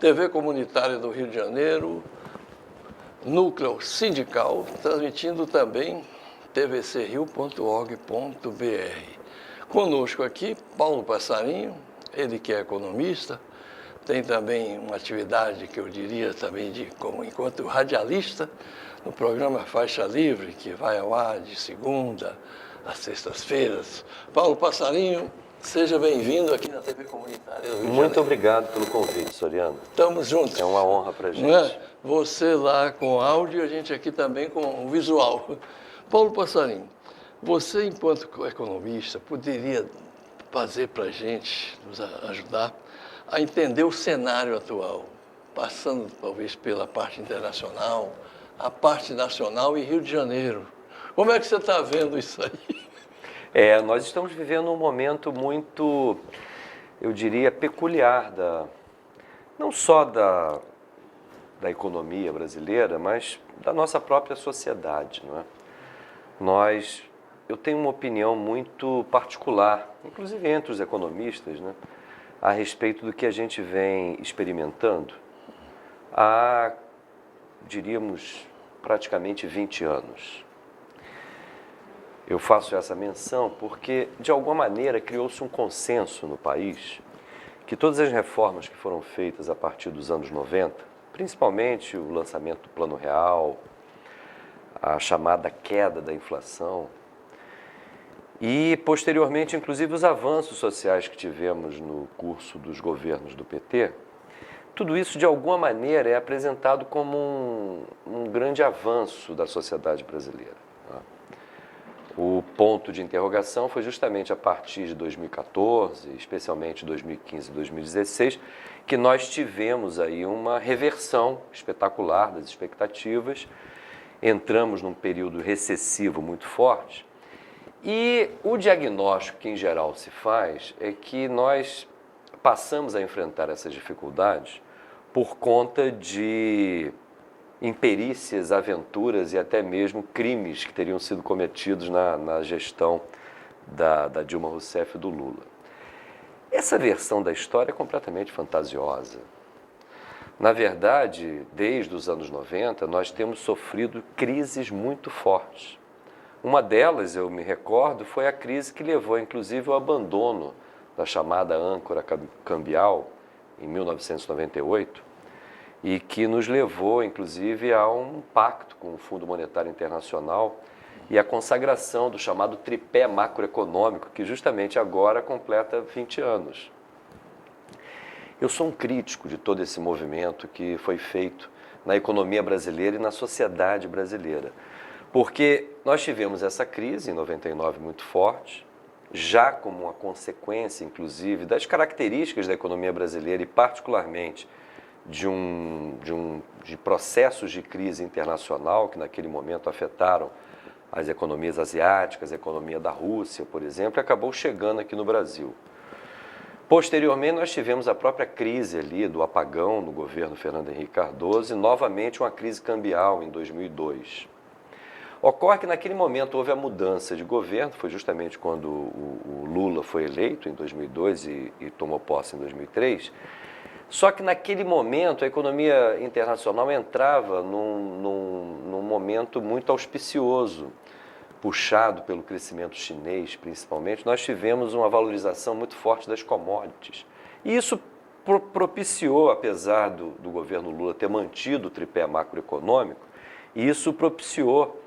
TV Comunitária do Rio de Janeiro, Núcleo Sindical, transmitindo também tvcrio.org.br. Conosco aqui, Paulo Passarinho, ele que é economista, tem também uma atividade que eu diria também enquanto radialista, no programa Faixa Livre, que vai ao ar de segunda às sextas-feiras. Paulo Passarinho, seja bem-vindo aqui na TV Comunitária do Rio de Janeiro. Muito obrigado pelo convite, Soriano. Estamos juntos. É uma honra para a gente. Não é? Você lá com áudio e a gente aqui também com visual. Paulo Passarinho, você, enquanto economista, poderia fazer para a gente, nos ajudar a entender o cenário atual, passando talvez pela parte internacional, a parte nacional e Rio de Janeiro. Como é que você está vendo isso aí? Nós estamos vivendo um momento muito, eu diria, peculiar, não só da economia brasileira, mas da nossa própria sociedade, não é? Eu tenho uma opinião muito particular, inclusive entre os economistas, né, a respeito do que a gente vem experimentando há, diríamos, praticamente 20 anos. Eu faço essa menção porque, de alguma maneira, criou-se um consenso no país que todas as reformas que foram feitas a partir dos anos 90, principalmente o lançamento do Plano Real, a chamada queda da inflação, e, posteriormente, inclusive, os avanços sociais que tivemos no curso dos governos do PT, tudo isso, de alguma maneira, é apresentado como um grande avanço da sociedade brasileira. O ponto de interrogação foi justamente a partir de 2014, especialmente 2015 e 2016, que nós tivemos aí uma reversão espetacular das expectativas, entramos num período recessivo muito forte. E o diagnóstico que, em geral, se faz é que nós passamos a enfrentar essas dificuldades por conta de imperícias, aventuras e até mesmo crimes que teriam sido cometidos na gestão da Dilma Rousseff e do Lula. Essa versão da história é completamente fantasiosa. Na verdade, desde os anos 90, nós temos sofrido crises muito fortes. Uma delas, eu me recordo, foi a crise que levou, inclusive, ao abandono da chamada âncora cambial, em 1998, e que nos levou, inclusive, a um pacto com o Fundo Monetário Internacional e a consagração do chamado tripé macroeconômico, que justamente agora completa 20 anos. Eu sou um crítico de todo esse movimento que foi feito na economia brasileira e na sociedade brasileira. Porque nós tivemos essa crise em 99 muito forte, já como uma consequência, inclusive, das características da economia brasileira e particularmente de processos de crise internacional que naquele momento afetaram as economias asiáticas, a economia da Rússia, por exemplo, e acabou chegando aqui no Brasil. Posteriormente, nós tivemos a própria crise ali do apagão no governo Fernando Henrique Cardoso e novamente uma crise cambial em 2002. Ocorre que naquele momento houve a mudança de governo, foi justamente quando o Lula foi eleito em 2002 e tomou posse em 2003, só que naquele momento a economia internacional entrava num momento muito auspicioso, puxado pelo crescimento chinês principalmente. Nós tivemos uma valorização muito forte das commodities. E isso propiciou, apesar do governo Lula ter mantido o tripé macroeconômico, isso propiciou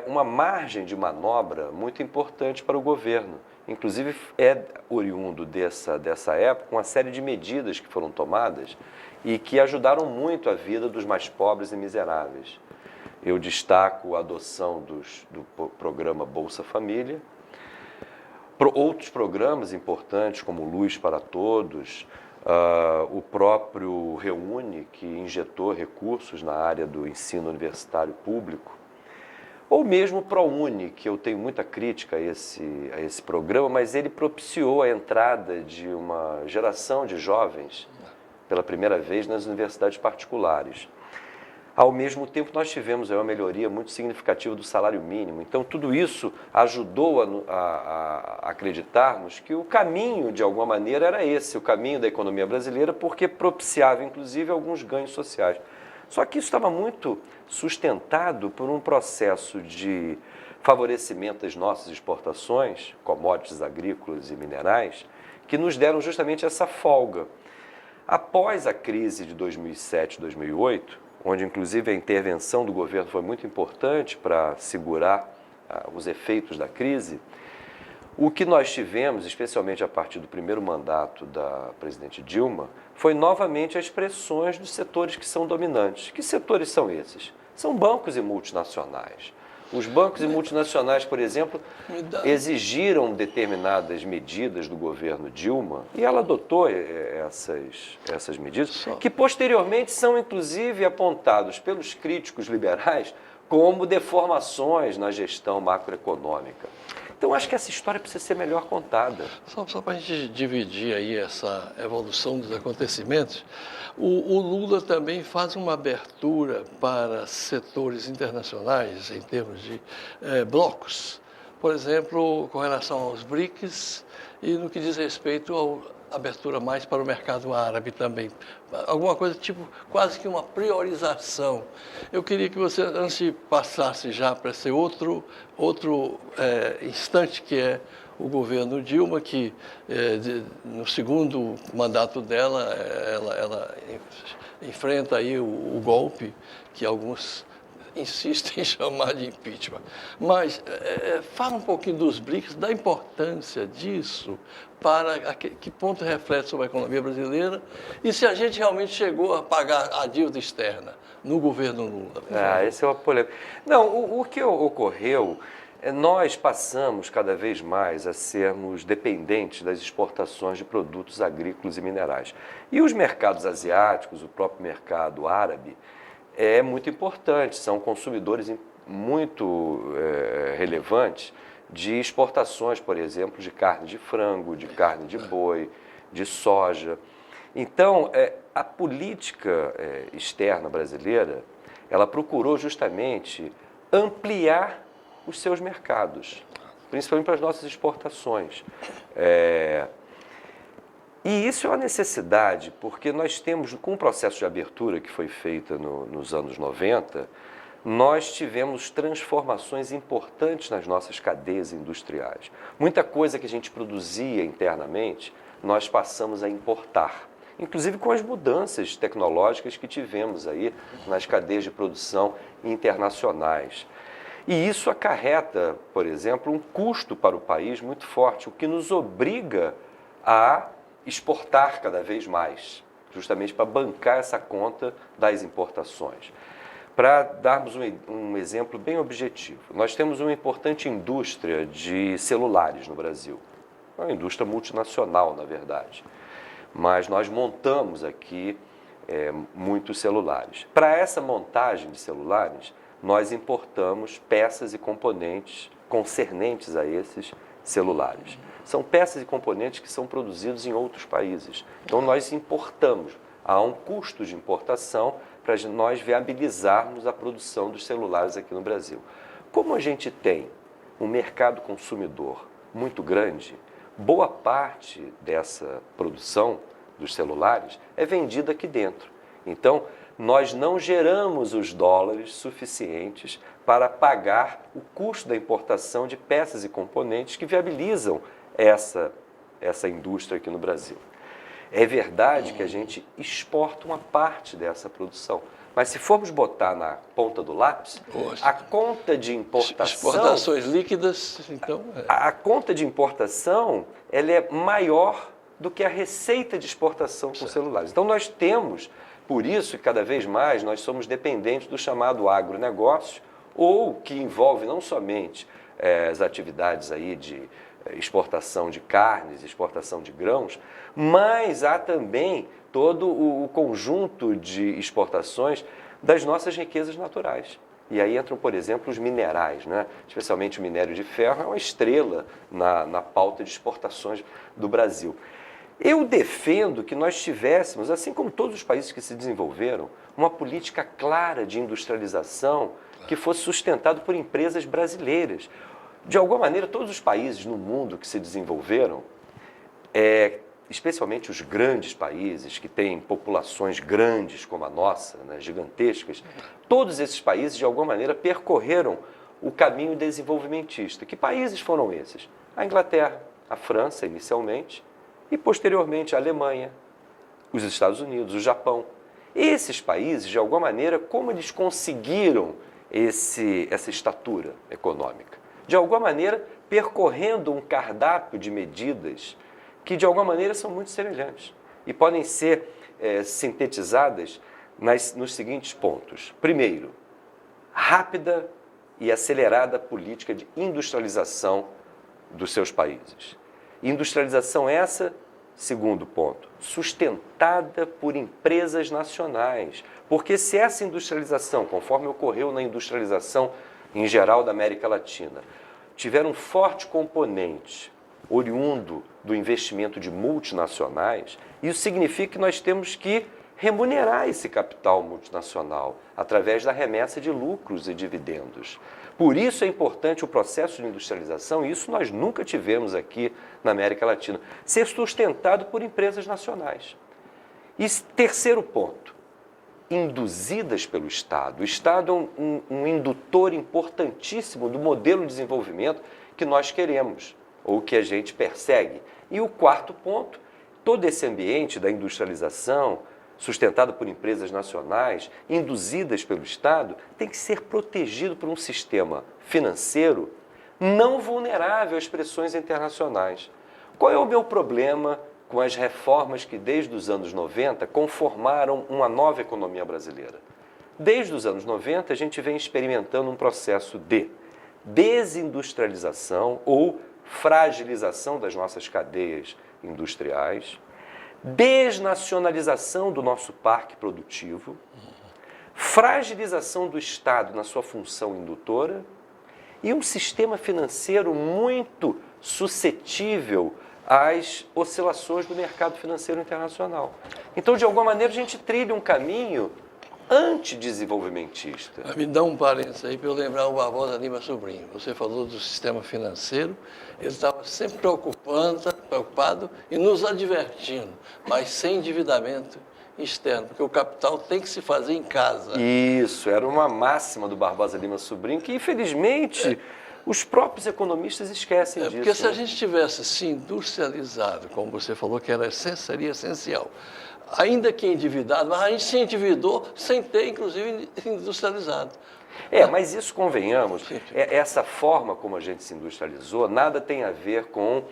uma margem de manobra muito importante para o governo. Inclusive, é oriundo dessa época uma série de medidas que foram tomadas e que ajudaram muito a vida dos mais pobres e miseráveis. Eu destaco a adoção do programa Bolsa Família, outros programas importantes como Luz para Todos, o próprio Reúne, que injetou recursos na área do ensino universitário público, ou mesmo o ProUni, que eu tenho muita crítica a esse programa, mas ele propiciou a entrada de uma geração de jovens pela primeira vez nas universidades particulares. Ao mesmo tempo, nós tivemos aí uma melhoria muito significativa do salário mínimo. Então, tudo isso ajudou a acreditarmos que o caminho, de alguma maneira, era esse, o caminho da economia brasileira, porque propiciava, inclusive, alguns ganhos sociais. Só que isso estava muito sustentado por um processo de favorecimento das nossas exportações, commodities agrícolas e minerais, que nos deram justamente essa folga. Após a crise de 2007, 2008, onde inclusive a intervenção do governo foi muito importante para segurar os efeitos da crise, o que nós tivemos, especialmente a partir do primeiro mandato da presidente Dilma, foi novamente as pressões dos setores que são dominantes. Que setores são esses? São bancos e multinacionais. Os bancos e multinacionais, por exemplo, exigiram determinadas medidas do governo Dilma e ela adotou essas medidas, que posteriormente são, inclusive, apontados pelos críticos liberais como deformações na gestão macroeconômica. Então, acho que essa história precisa ser melhor contada. Só para a gente dividir aí essa evolução dos acontecimentos, o Lula também faz uma abertura para setores internacionais em termos de blocos. Por exemplo, com relação aos BRICS e no que diz respeito à abertura mais para o mercado árabe também. Alguma coisa tipo, quase que uma priorização. Eu queria que você, antes de passasse já para esse outro instante, que é o governo Dilma, que no segundo mandato dela, ela enfrenta aí o golpe que alguns insistem em chamar de impeachment. Mas fala um pouquinho dos BRICS, da importância disso, para que ponto reflete sobre a economia brasileira e se a gente realmente chegou a pagar a dívida externa no governo Lula. Esse é uma polêmica. Não, o que ocorreu, nós passamos cada vez mais a sermos dependentes das exportações de produtos agrícolas e minerais. E os mercados asiáticos, o próprio mercado árabe, é muito importante, são consumidores muito relevantes de exportações, por exemplo, de carne de frango, de carne de boi, de soja. Então, a política externa brasileira, ela procurou justamente ampliar os seus mercados, principalmente para as nossas exportações. E isso é uma necessidade, porque nós temos, com o processo de abertura que foi feita nos anos 90, nós tivemos transformações importantes nas nossas cadeias industriais. Muita coisa que a gente produzia internamente, nós passamos a importar, inclusive com as mudanças tecnológicas que tivemos aí nas cadeias de produção internacionais. E isso acarreta, por exemplo, um custo para o país muito forte, o que nos obriga a exportar cada vez mais, justamente para bancar essa conta das importações. Para darmos um exemplo bem objetivo, nós temos uma importante indústria de celulares no Brasil, uma indústria multinacional, na verdade, mas nós montamos aqui muitos celulares. Para essa montagem de celulares, nós importamos peças e componentes concernentes a esses celulares. São peças e componentes que são produzidos em outros países. Então, nós importamos. Há um custo de importação para nós viabilizarmos a produção dos celulares aqui no Brasil. Como a gente tem um mercado consumidor muito grande, boa parte dessa produção dos celulares é vendida aqui dentro. Então, nós não geramos os dólares suficientes para pagar o custo da importação de peças e componentes que viabilizam essa indústria aqui no Brasil. É verdade que a gente exporta uma parte dessa produção, mas se formos botar na ponta do lápis, a conta de importação... Exportações líquidas, então... A conta de importação, ela é maior do que a receita de exportação com celulares. Então, nós temos, por isso, cada vez mais, nós somos dependentes do chamado agronegócio, ou que envolve não somente as atividades aí de exportação de carnes, exportação de grãos, mas há também todo o conjunto de exportações das nossas riquezas naturais. E aí entram, por exemplo, os minerais, né? Especialmente o minério de ferro, é uma estrela na pauta de exportações do Brasil. Eu defendo que nós tivéssemos, assim como todos os países que se desenvolveram, uma política clara de industrialização que fosse sustentada por empresas brasileiras. De alguma maneira, todos os países no mundo que se desenvolveram, especialmente os grandes países que têm populações grandes como a nossa, né, gigantescas, todos esses países, de alguma maneira, percorreram o caminho desenvolvimentista. Que países foram esses? A Inglaterra, a França, inicialmente, e posteriormente a Alemanha, os Estados Unidos, o Japão. Esses países, de alguma maneira, como eles conseguiram essa estatura econômica? De alguma maneira, percorrendo um cardápio de medidas que, de alguma maneira, são muito semelhantes e podem ser sintetizadas nos seguintes pontos. Primeiro, rápida e acelerada política de industrialização dos seus países. Industrialização essa, segundo ponto, sustentada por empresas nacionais. Porque se essa industrialização, conforme ocorreu na industrialização em geral da América Latina, tiver um forte componente oriundo do investimento de multinacionais, isso significa que nós temos que remunerar esse capital multinacional através da remessa de lucros e dividendos. Por isso é importante o processo de industrialização, e isso nós nunca tivemos aqui na América Latina, ser sustentado por empresas nacionais. E terceiro ponto, induzidas pelo Estado. O Estado é um indutor importantíssimo do modelo de desenvolvimento que nós queremos, ou que a gente persegue. E o quarto ponto, todo esse ambiente da industrialização, sustentado por empresas nacionais, induzidas pelo Estado, tem que ser protegido por um sistema financeiro não vulnerável às pressões internacionais. Qual é o meu problema com as reformas que, desde os anos 90, conformaram uma nova economia brasileira? Desde os anos 90, a gente vem experimentando um processo de desindustrialização ou fragilização das nossas cadeias industriais, desnacionalização do nosso parque produtivo, fragilização do Estado na sua função indutora e um sistema financeiro muito suscetível às oscilações do mercado financeiro internacional. Então, de alguma maneira, a gente trilha um caminho antidesenvolvimentista. Me dá um parênteses aí para eu lembrar o Barbosa Lima Sobrinho. Você falou do sistema financeiro, ele estava sempre preocupado e nos advertindo, mas sem endividamento externo, porque o capital tem que se fazer em casa. Isso, era uma máxima do Barbosa Lima Sobrinho, que infelizmente os próprios economistas esquecem disso. Porque se a gente tivesse se industrializado, como você falou que seria essencial, ainda que endividado, mas a gente se endividou sem ter, inclusive, industrializado. Mas isso, convenhamos, essa forma como a gente se industrializou, nada tem a ver com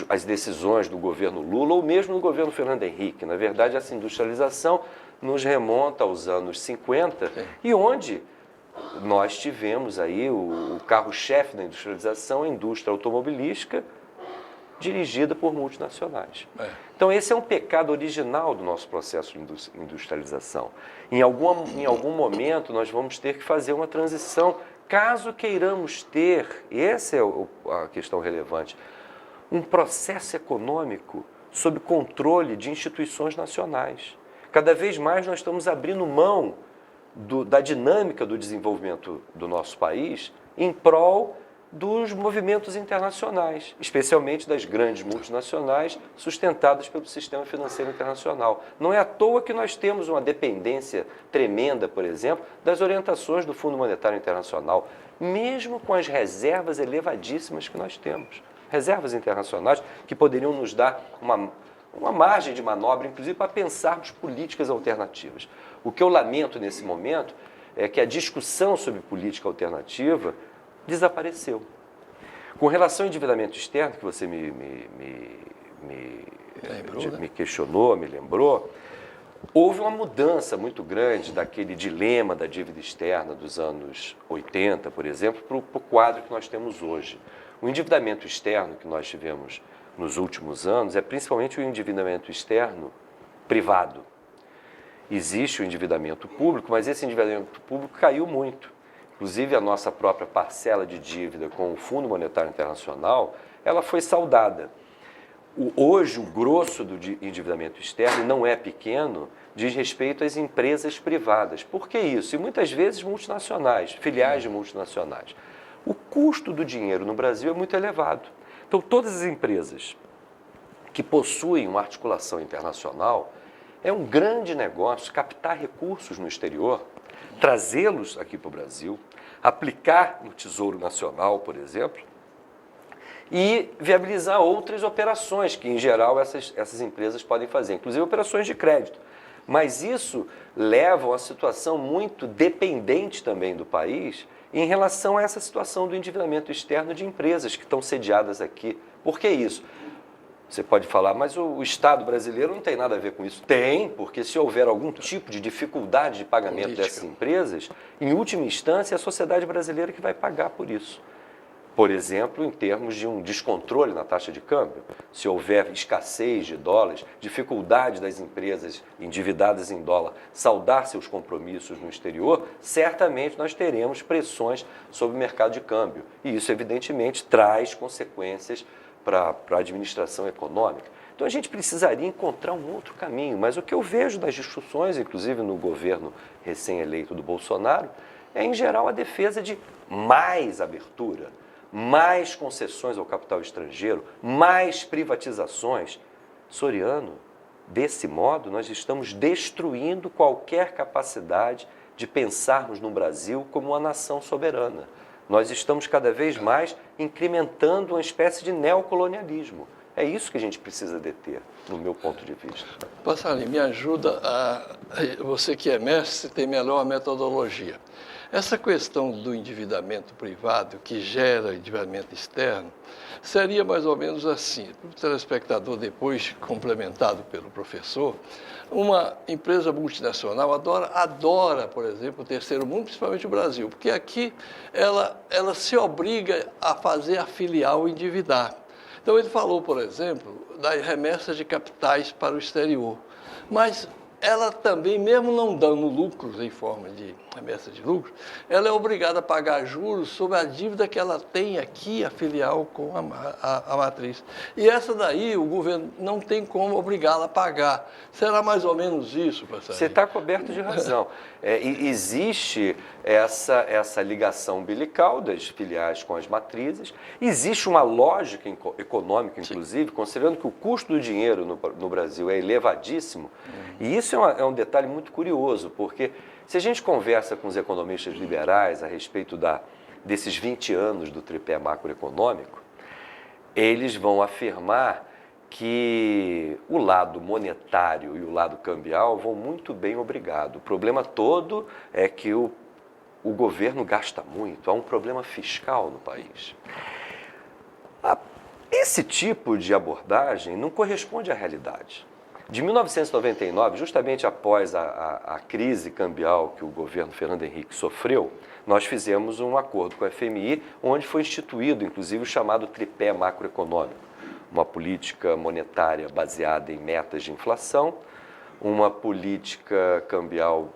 as decisões do governo Lula ou mesmo do governo Fernando Henrique. Na verdade, essa industrialização nos remonta aos anos 50, e onde nós tivemos aí o carro-chefe da industrialização, a indústria automobilística, dirigida por multinacionais. Então, esse é um pecado original do nosso processo de industrialização. Em algum momento, nós vamos ter que fazer uma transição, caso queiramos ter, e essa é a questão relevante, um processo econômico sob controle de instituições nacionais. Cada vez mais nós estamos abrindo mão da dinâmica do desenvolvimento do nosso país em prol dos movimentos internacionais, especialmente das grandes multinacionais sustentadas pelo sistema financeiro internacional. Não é à toa que nós temos uma dependência tremenda, por exemplo, das orientações do Fundo Monetário Internacional, mesmo com as reservas elevadíssimas que nós temos. Reservas internacionais que poderiam nos dar uma margem de manobra, inclusive para pensarmos políticas alternativas. O que eu lamento nesse momento é que a discussão sobre política alternativa desapareceu. Com relação ao endividamento externo, que você me questionou, me lembrou, houve uma mudança muito grande daquele dilema da dívida externa dos anos 80, por exemplo, para o quadro que nós temos hoje. O endividamento externo que nós tivemos nos últimos anos é principalmente o endividamento externo privado. Existe o endividamento público, mas esse endividamento público caiu muito. Inclusive, a nossa própria parcela de dívida com o Fundo Monetário Internacional, ela foi saldada. Hoje, o grosso do endividamento externo, e não é pequeno, diz respeito às empresas privadas. Por que isso? E muitas vezes multinacionais, filiais de multinacionais. O custo do dinheiro no Brasil é muito elevado. Então, todas as empresas que possuem uma articulação internacional, é um grande negócio captar recursos no exterior, trazê-los aqui para o Brasil, aplicar no Tesouro Nacional, por exemplo, e viabilizar outras operações que, em geral, essas empresas podem fazer, inclusive operações de crédito. Mas isso leva a uma situação muito dependente também do país em relação a essa situação do endividamento externo de empresas que estão sediadas aqui. Por que isso? Você pode falar, mas o Estado brasileiro não tem nada a ver com isso. Tem, porque se houver algum tipo de dificuldade de pagamento dessas empresas, em última instância, é a sociedade brasileira que vai pagar por isso. Por exemplo, em termos de um descontrole na taxa de câmbio, se houver escassez de dólares, dificuldade das empresas endividadas em dólar saldar seus compromissos no exterior, certamente nós teremos pressões sobre o mercado de câmbio. E isso, evidentemente, traz consequências para a administração econômica. Então, a gente precisaria encontrar um outro caminho. Mas o que eu vejo nas discussões, inclusive no governo recém-eleito do Bolsonaro, é, em geral, a defesa de mais abertura, mais concessões ao capital estrangeiro, mais privatizações. Soriano, desse modo, nós estamos destruindo qualquer capacidade de pensarmos no Brasil como uma nação soberana. Nós estamos cada vez mais incrementando uma espécie de neocolonialismo. É isso que a gente precisa deter, no meu ponto de vista. Passarinho, me ajuda você que é mestre, tem melhor a metodologia. Essa questão do endividamento privado, que gera endividamento externo, seria mais ou menos assim, para o telespectador depois complementado pelo professor, uma empresa multinacional adora, por exemplo, o terceiro mundo, principalmente o Brasil, porque aqui ela se obriga a fazer a filial endividar. Então ele falou, por exemplo, das remessas de capitais para o exterior, mas ela também, mesmo não dando lucros em forma de remessa de lucros, ela é obrigada a pagar juros sobre a dívida que ela tem aqui, a filial com a matriz. E essa daí o governo não tem como obrigá-la a pagar. Será mais ou menos isso, pastor? Você está coberto de razão. Existe essa ligação umbilical das filiais com as matrizes, existe uma lógica econômica, inclusive, considerando que o custo do dinheiro no Brasil é elevadíssimo, e isso é um detalhe muito curioso, porque se a gente conversa com os economistas liberais a respeito desses 20 anos do tripé macroeconômico, eles vão afirmar que o lado monetário e o lado cambial vão muito bem, obrigado. O problema todo é que o governo gasta muito, há um problema fiscal no país. Esse tipo de abordagem não corresponde à realidade. De 1999, justamente após a crise cambial que o governo Fernando Henrique sofreu, nós fizemos um acordo com a FMI, onde foi instituído, inclusive, o chamado tripé macroeconômico. Uma política monetária baseada em metas de inflação, uma política cambial,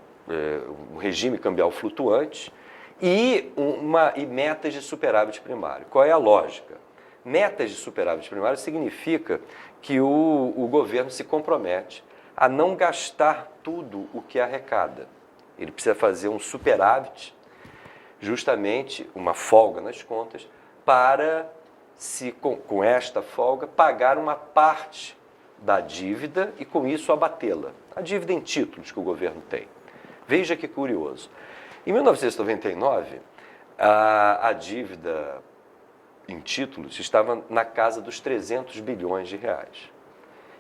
um regime cambial flutuante e metas de superávit primário. Qual é a lógica? Metas de superávit primário significa que o governo se compromete a não gastar tudo o que arrecada. Ele precisa fazer um superávit, justamente uma folga nas contas, para, com esta folga, pagar uma parte da dívida e, com isso, abatê-la. A dívida em títulos que o governo tem. Veja que curioso. Em 1999, a dívida em títulos estava na casa dos 300 bilhões de reais.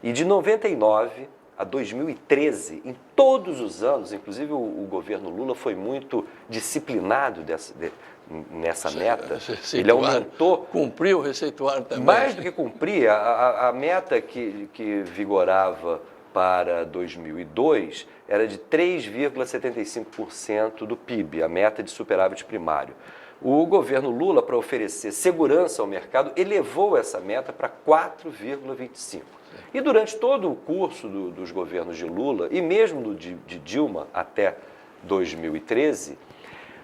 E de 99 a 2013, em todos os anos, inclusive o governo Lula foi muito disciplinado nessa meta, ele aumentou... Cumpriu o receituário também. Mais do que cumprir, a meta que vigorava para 2002 era de 3,75% do PIB, a meta de superávit primário. O governo Lula, para oferecer segurança ao mercado, elevou essa meta para 4,25%. E durante todo o curso dos governos de Lula, e mesmo de Dilma até 2013,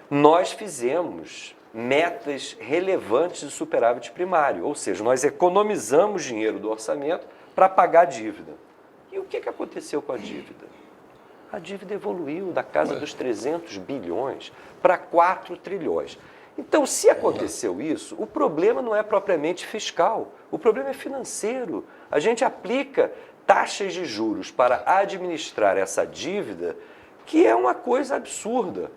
nós fizemos metas relevantes de superávit primário, ou seja, nós economizamos dinheiro do orçamento para pagar a dívida. E o que aconteceu com a dívida? A dívida evoluiu da casa dos 300 bilhões para 4 trilhões. Então, se aconteceu isso, o problema não é propriamente fiscal, o problema é financeiro. A gente aplica taxas de juros para administrar essa dívida, que é uma coisa absurda.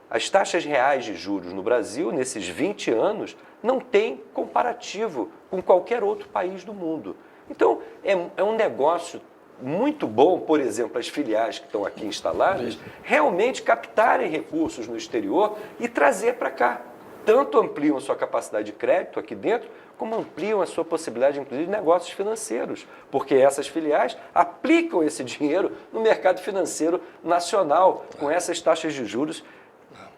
As taxas reais de juros no Brasil, nesses 20 anos, não tem comparativo com qualquer outro país do mundo. Então, é um negócio muito bom, por exemplo, as filiais que estão aqui instaladas, realmente captarem recursos no exterior e trazer para cá. Tanto ampliam a sua capacidade de crédito aqui dentro, como ampliam a sua possibilidade, inclusive, de negócios financeiros, porque essas filiais aplicam esse dinheiro no mercado financeiro nacional, com essas taxas de juros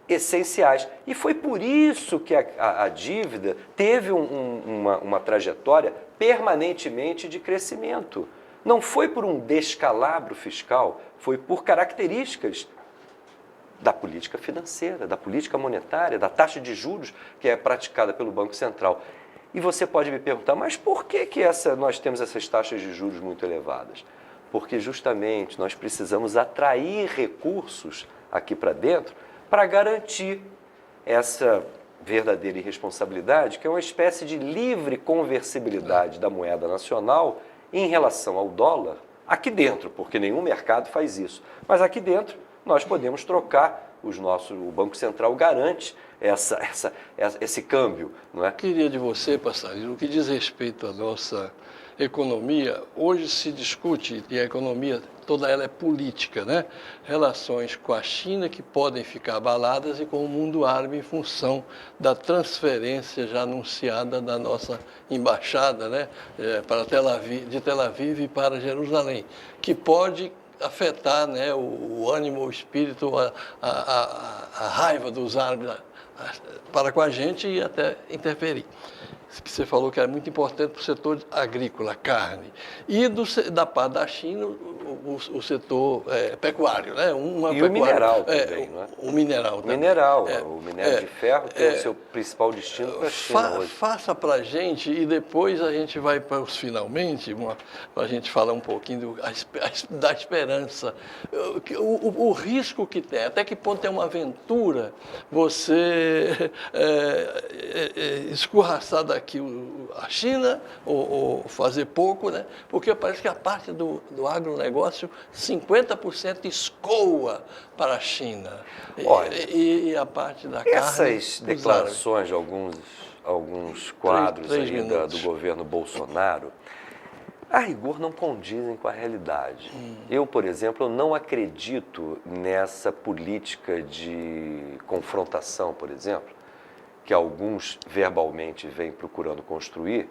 essenciais. E foi por isso que a dívida teve uma trajetória permanentemente de crescimento. Não foi por um descalabro fiscal, foi por características da política financeira, da política monetária, da taxa de juros que é praticada pelo Banco Central. E você pode me perguntar, mas por que nós temos essas taxas de juros muito elevadas? Porque justamente nós precisamos atrair recursos aqui para dentro para garantir essa verdadeira irresponsabilidade, que é uma espécie de livre conversibilidade da moeda nacional em relação ao dólar, aqui dentro, porque nenhum mercado faz isso. Mas aqui dentro nós podemos trocar o Banco Central garante esse câmbio, não é? Queria de você, Passarinho, no que diz respeito à nossa economia, hoje se discute, e a economia toda ela é política, né? Relações com a China que podem ficar abaladas e com o mundo árabe em função da transferência já anunciada da nossa embaixada, né? Para de Tel Aviv para Jerusalém, que pode afetar, né, o ânimo, o espírito, a raiva dos árabes para com a gente e até interferir. Que você falou que era muito importante para o setor agrícola, carne. E da parte da China, o setor pecuário, né? O mineral também, não é? O mineral também. O minério de ferro tem o seu principal destino para a China hoje. Faça para a gente e depois a gente vai para os finalmente, para a gente falar um pouquinho da esperança. O risco que tem, até que ponto é uma aventura você escorraçar daqui a China, ou fazer pouco, né? Porque parece que a parte do agronegócio, 50% escoa para a China. Olha, e a parte da carne... Essas declarações de alguns quadros do governo Bolsonaro, a rigor não condizem com a realidade. Eu, por exemplo, não acredito nessa política de confrontação, por exemplo, que alguns verbalmente vêm procurando construir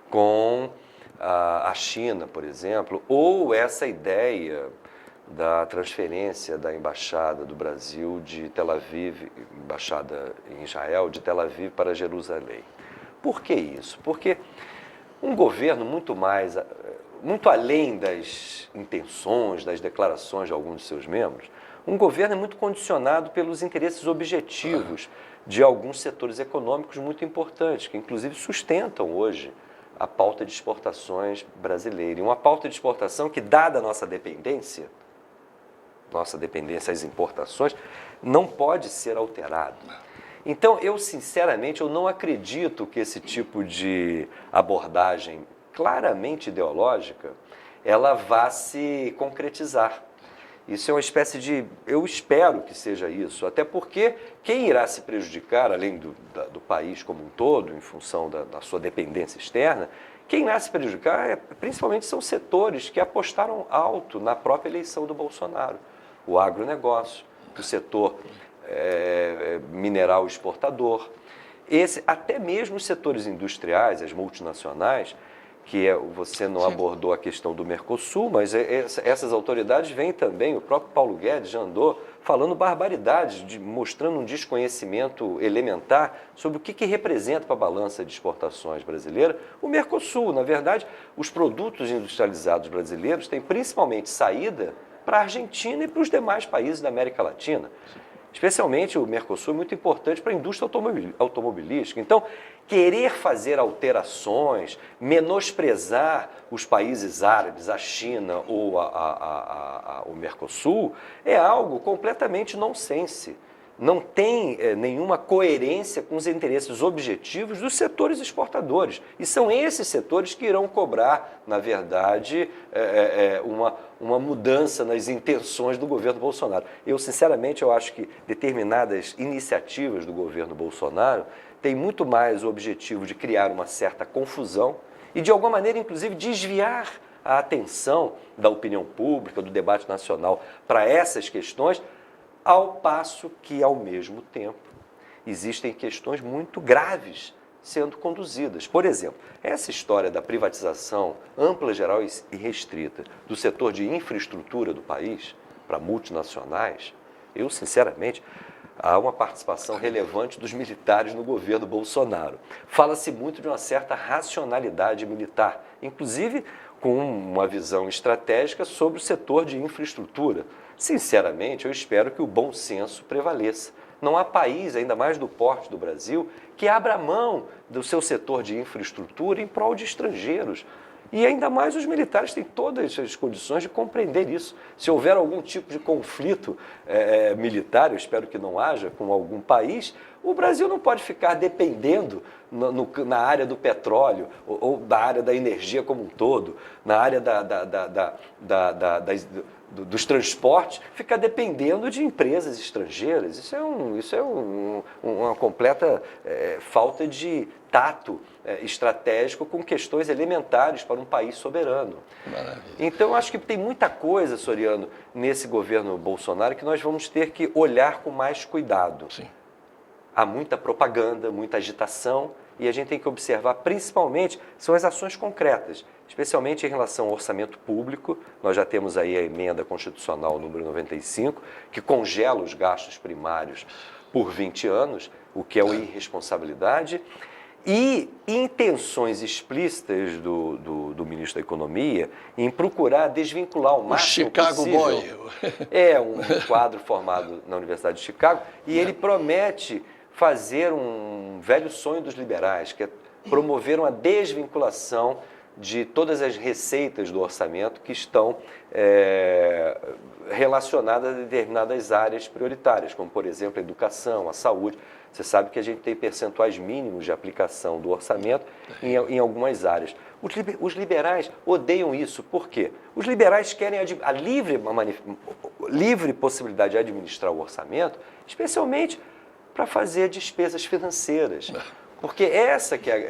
com a China, por exemplo, ou essa ideia da transferência da Embaixada do Brasil de Tel Aviv, Embaixada em Israel, de Tel Aviv para Jerusalém. Por que isso? Porque um governo muito além das intenções, das declarações de alguns de seus membros, um governo é muito condicionado pelos interesses objetivos de alguns setores econômicos muito importantes, que inclusive sustentam hoje a pauta de exportações brasileira. E uma pauta de exportação que, dada a nossa dependência às importações, não pode ser alterada. Então, sinceramente, eu não acredito que esse tipo de abordagem claramente ideológica, ela vá se concretizar. Isso é uma espécie de... Eu espero que seja isso, até porque quem irá se prejudicar, além do país como um todo, em função da sua dependência externa, quem irá se prejudicar principalmente são setores que apostaram alto na própria eleição do Bolsonaro. O agronegócio, o setor mineral exportador, até mesmo os setores industriais, as multinacionais, que você não abordou a questão do Mercosul, mas essas autoridades vêm também, o próprio Paulo Guedes já andou falando barbaridades, mostrando um desconhecimento elementar sobre o que representa para a balança de exportações brasileira o Mercosul. Na verdade, os produtos industrializados brasileiros têm principalmente saída para a Argentina e para os demais países da América Latina. Especialmente o Mercosul é muito importante para a indústria automobilística. Então, querer fazer alterações, menosprezar os países árabes, a China ou o Mercosul, é algo completamente nonsense. Não tem nenhuma coerência com os interesses objetivos dos setores exportadores. E são esses setores que irão cobrar, na verdade, uma mudança nas intenções do governo Bolsonaro. Sinceramente, eu acho que determinadas iniciativas do governo Bolsonaro têm muito mais o objetivo de criar uma certa confusão e, de alguma maneira, inclusive, desviar a atenção da opinião pública, do debate nacional para essas questões, ao passo que, ao mesmo tempo, existem questões muito graves sendo conduzidas. Por exemplo, essa história da privatização ampla, geral e restrita do setor de infraestrutura do país para multinacionais, eu, sinceramente, há uma participação relevante dos militares no governo Bolsonaro. Fala-se muito de uma certa racionalidade militar, inclusive com uma visão estratégica sobre o setor de infraestrutura. Sinceramente, eu espero que o bom senso prevaleça. Não há país, ainda mais do porte do Brasil, que abra mão do seu setor de infraestrutura em prol de estrangeiros. E ainda mais os militares têm todas as condições de compreender isso. Se houver algum tipo de conflito militar, eu espero que não haja, com algum país, o Brasil não pode ficar dependendo na área do petróleo ou da área da energia como um todo, na área dos transportes, ficar dependendo de empresas estrangeiras. Isso é uma completa falta de tato estratégico com questões elementares para um país soberano. Maravilha. Então, acho que tem muita coisa, Soriano, nesse governo Bolsonaro que nós vamos ter que olhar com mais cuidado. Sim. Há muita propaganda, muita agitação, e a gente tem que observar, principalmente, são as ações concretas, especialmente em relação ao orçamento público. Nós já temos aí a emenda constitucional número 95, que congela os gastos primários por 20 anos, o que é uma irresponsabilidade, e intenções explícitas do ministro da Economia em procurar desvincular o máximo possível. O Chicago Boy. É um quadro formado na Universidade de Chicago, e ele promete fazer um velho sonho dos liberais, que é promover uma desvinculação de todas as receitas do orçamento que estão relacionadas a determinadas áreas prioritárias, como, por exemplo, a educação, a saúde. Você sabe que a gente tem percentuais mínimos de aplicação do orçamento em algumas áreas. Os liberais odeiam isso. Por quê? Os liberais querem a livre possibilidade de administrar o orçamento, especialmente para fazer despesas financeiras. Porque essa que é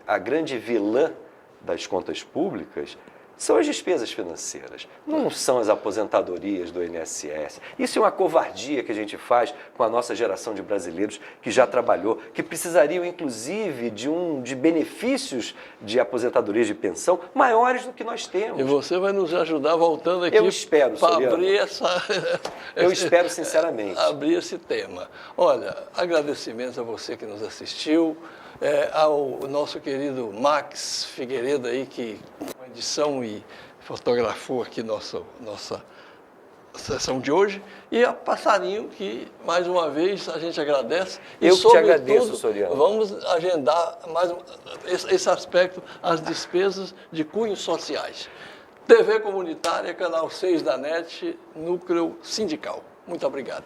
a grande vilã das contas públicas são as despesas financeiras, não são as aposentadorias do INSS. Isso é uma covardia que a gente faz com a nossa geração de brasileiros que já trabalhou, que precisariam, inclusive, de benefícios de aposentadorias de pensão maiores do que nós temos. E você vai nos ajudar voltando aqui. Eu espero, para abrir Eu espero, sinceramente. Abrir esse tema. Olha, agradecimentos a você que nos assistiu, ao nosso querido Max Figueiredo aí, que com edição e fotografou aqui nossa sessão de hoje, e a Passarinho, que mais uma vez a gente agradece. Eu que te agradeço, Soriano. Vamos agendar mais esse aspecto, as despesas de cunhos sociais. TV Comunitária, canal 6 da NET, Núcleo Sindical. Muito obrigado.